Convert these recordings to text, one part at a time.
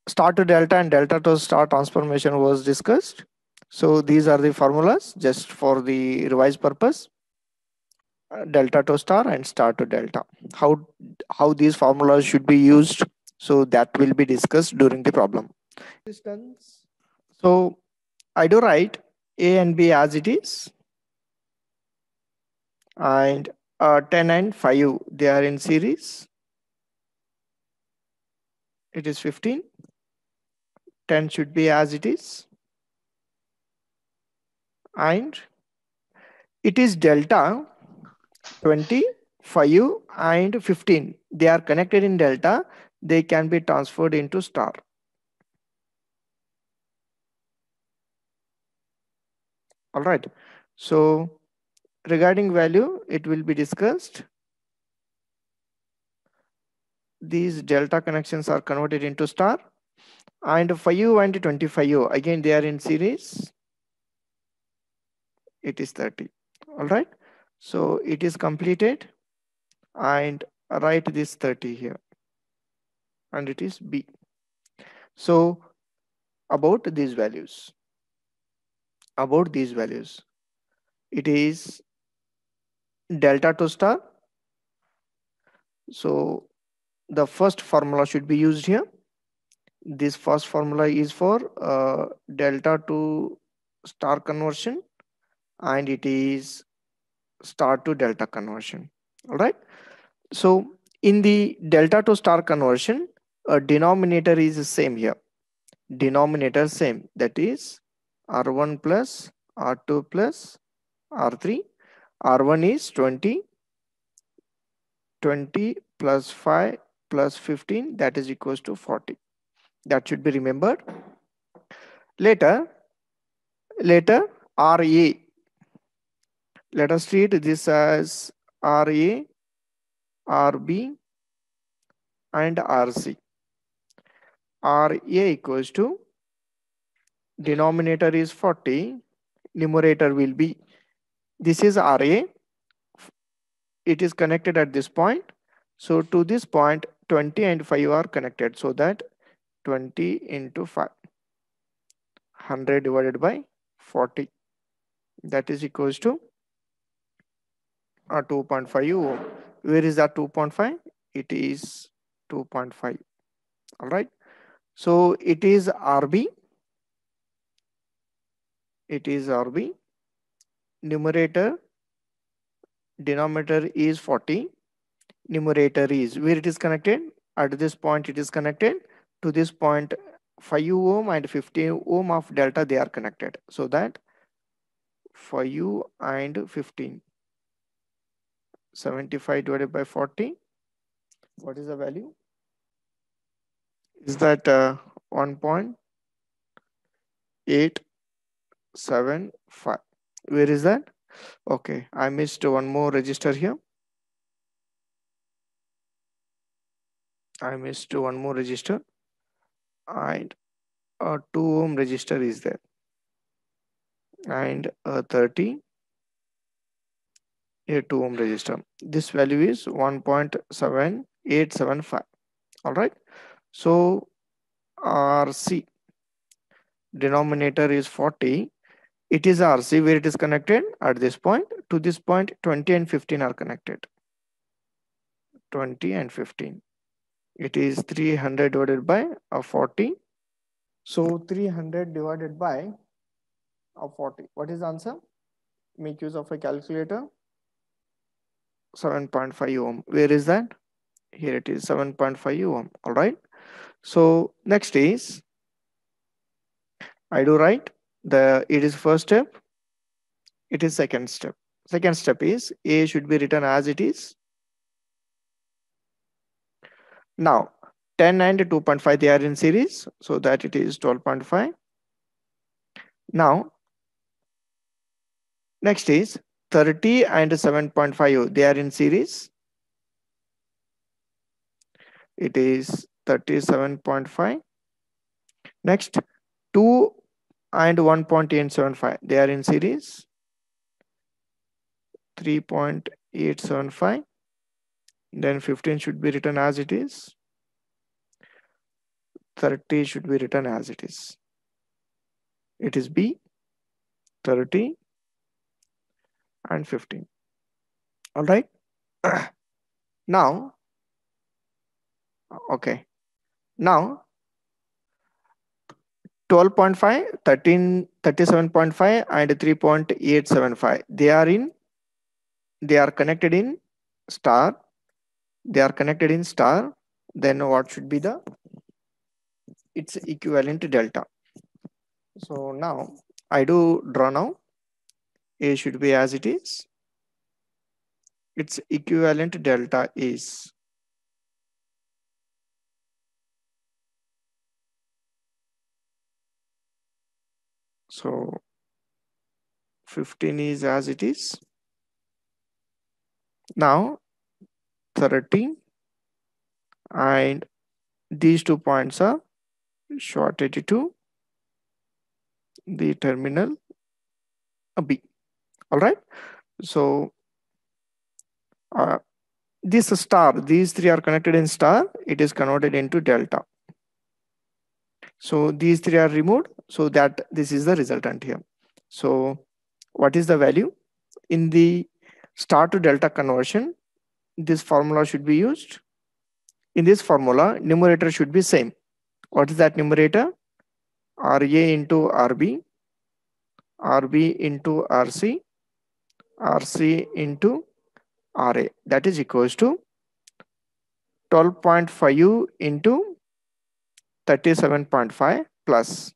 Star to delta and delta to star transformation was discussed. So these are the formulas just for the revised purpose. Delta to star and star to delta. How these formulas should be used. So that will be discussed during the problem. Distance. So I do write A and B as it is, and 10 and 5 they are in series. It is 15. 10 should be as it is, and it is delta 20, 5 and 15. They are connected in delta. They can be transferred into star. All right. So regarding value, it will be discussed. These delta connections are converted into star, and 5 and 25 again they are in series. It is 30. All right. So it is completed, and write this 30 here, and it is B. So about these values, it is delta to star. So the first formula should be used here. This first formula is for delta to star conversion, and it is star to delta conversion. All right. So in the delta to star conversion, a denominator is the same here. Denominator same, that is R1 plus R2 plus R3. R1 is 20, 20 plus 5 plus 15, that is equals to 40. That should be remembered. Later RA. Let us treat this as RA, RB and RC. RA equals to, denominator is 40, numerator will be, this is RA, it is connected at this point. So to this point 20 and 5 are connected, so that 20 into 5, 100 divided by 40, that is equals to 2.5 ohm. Where is that 2.5? It is 2.5. All right. So it is RB. It is RB. Numerator, denominator is 40. Numerator is, where it is connected? At this point it is connected. To this point 5 ohm and 15 ohm of delta, they are connected. So that 5 and 15. 75 divided by 40. What is the value? Is that 1.875? Where is that? Okay, I missed one more register here. I missed one more register, and a 2 ohm register is there, and a 30, a 2 ohm register. This value is 1.7875. All right. So RC, denominator is 40. It is RC where it is connected at this point. To this point 20 and 15 are connected. 20 and 15. It is 300 divided by 40. So 300 divided by 40. What is the answer? Make use of a calculator. 7.5 ohm. Where is that? Here it is, 7.5 ohm. All right. So next is, I do write it is first step. It is second step. Second step is A should be written as it is. Now 10 and 2.5 they are in series, so that it is 12.5. Now next is 30 and 7.5 they are in series. It is 37.5. Next 2 and 1.875 they are in series. 3.875. Then 15 should be written as it is. 30 should be written as it is. It is B, 30 and 15. All right. Now, okay. Now 12.5, 13, 37.5 and 3.875. They are connected in star. They are connected in star. Then what should be the its equivalent delta? So now I do draw now. A should be as it is. Its equivalent delta is so 15 is as it is. Now 30 and these 2 points are shorted to the terminal B. All right. So this star, these three are connected in star. It is converted into delta. So these three are removed. So that this is the resultant here. So what is the value in the star to delta conversion? This formula should be used. In this formula, numerator should be same. What is that numerator? RA into RB, RB into RC, RC into RA. That is equals to 12.5 into 37.5 plus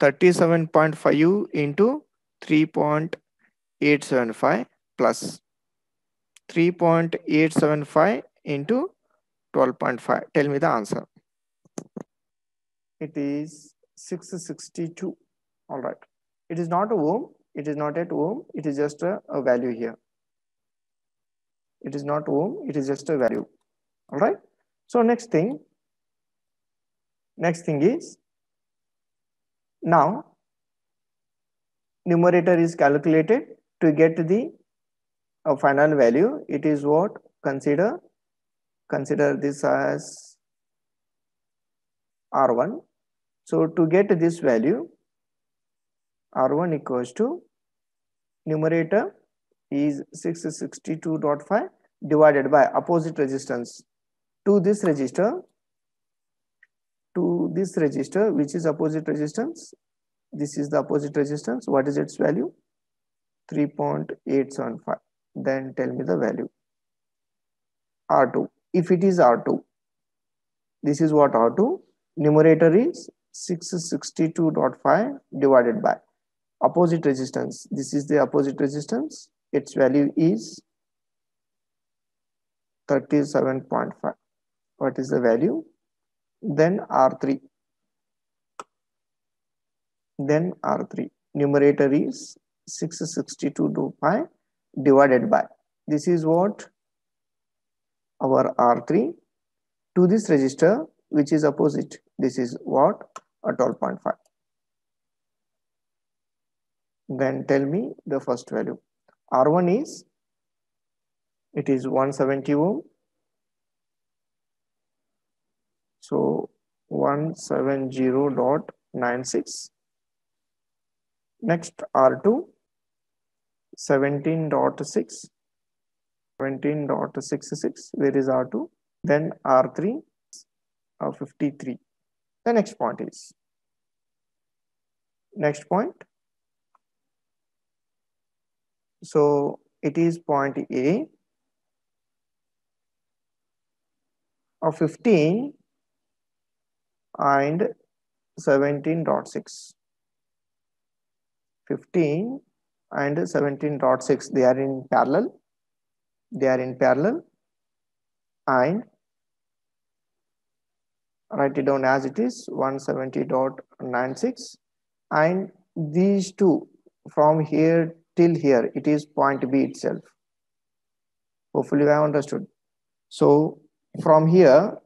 37.5 into 3.875 plus 3.875 into 12.5. Tell me the answer. It is 662. All right. It is not a ohm. It is not at ohm. It is just a value here. It is not ohm. It is just a value. All right. So next thing is now numerator is calculated to get the final value. It is what? Consider this as R1. So to get this value, R1 equals to numerator is 662.5 divided by opposite resistance to this resistor, which is opposite resistance. This is the opposite resistance. What is its value? 3.875. Then tell me the value. R2. If it is R2, this is what R2. Numerator is 662.5 divided by opposite resistance. This is the opposite resistance. Its value is 37.5. What is the value? Then R3. Then R3. Numerator is 662.5 divided by. This is what? Our R3 to this resistor, which is opposite. This is what? A 12.5. Then tell me the first value. R1 is, it is 170 ohm. So 170.96. Next R2, 17.6. 17.66. Where is R2? Then R3, 53. The next point is, so it is point A of 15 and 17.6. 15 and 17.6. They are in parallel. And write it down as it is 170.96. And these two from here till here, it is point B itself. Hopefully you have understood. So from here,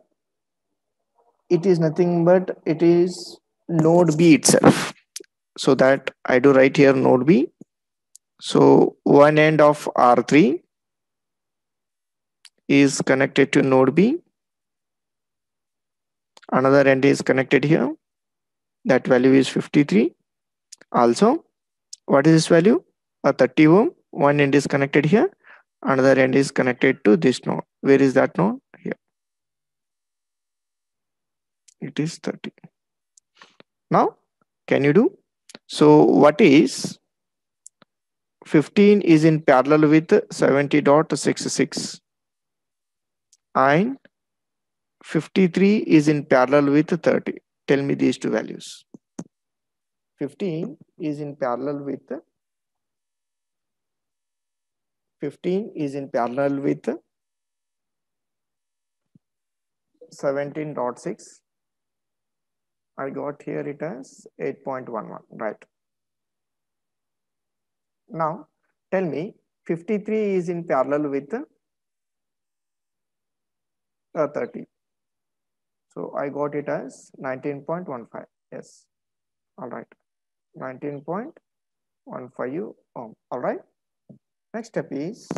it is nothing but it is node B itself. So that I do write here node B. So one end of R3 is connected to node B Another end is connected here. That value is 53. Also, what is this value? A 30 ohm. One end is connected here. Another end is connected to this node. Where is that node? Here. It is 30. Now, can you do? So, what is 15 is in parallel with 70.66 and 53 is in parallel with 30. Tell me these two values. 15 is in parallel with 17.6. I got here it as 8.11, right? Now, tell me 53 is in parallel with 30. So I got it as 19.15. Yes. All right. 19.15 ohm. All right. Next step is,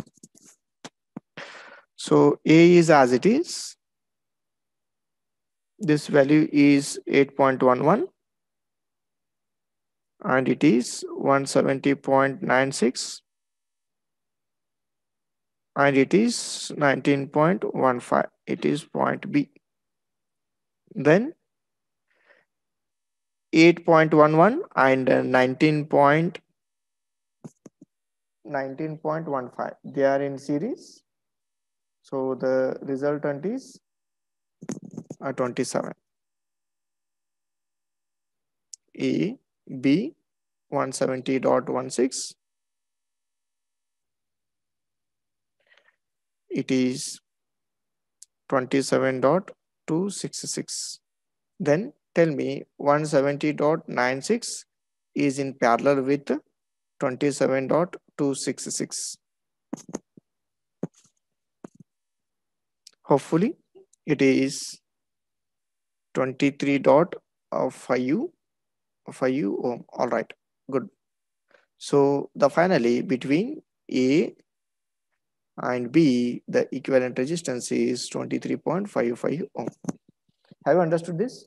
so A is as it is. This value is 8.11 and it is 170.96 and it is 19.15. It is point B. Then 8.11 and 19.15. They are in series. So the resultant is 27. A, B, 170.16. It is 27.266. Then tell me 170.96 is in parallel with 27.266. Hopefully it is 23.5 ohm. All right, good. So the finally between A and B, the equivalent resistance is 23.55 ohm. Have you understood this?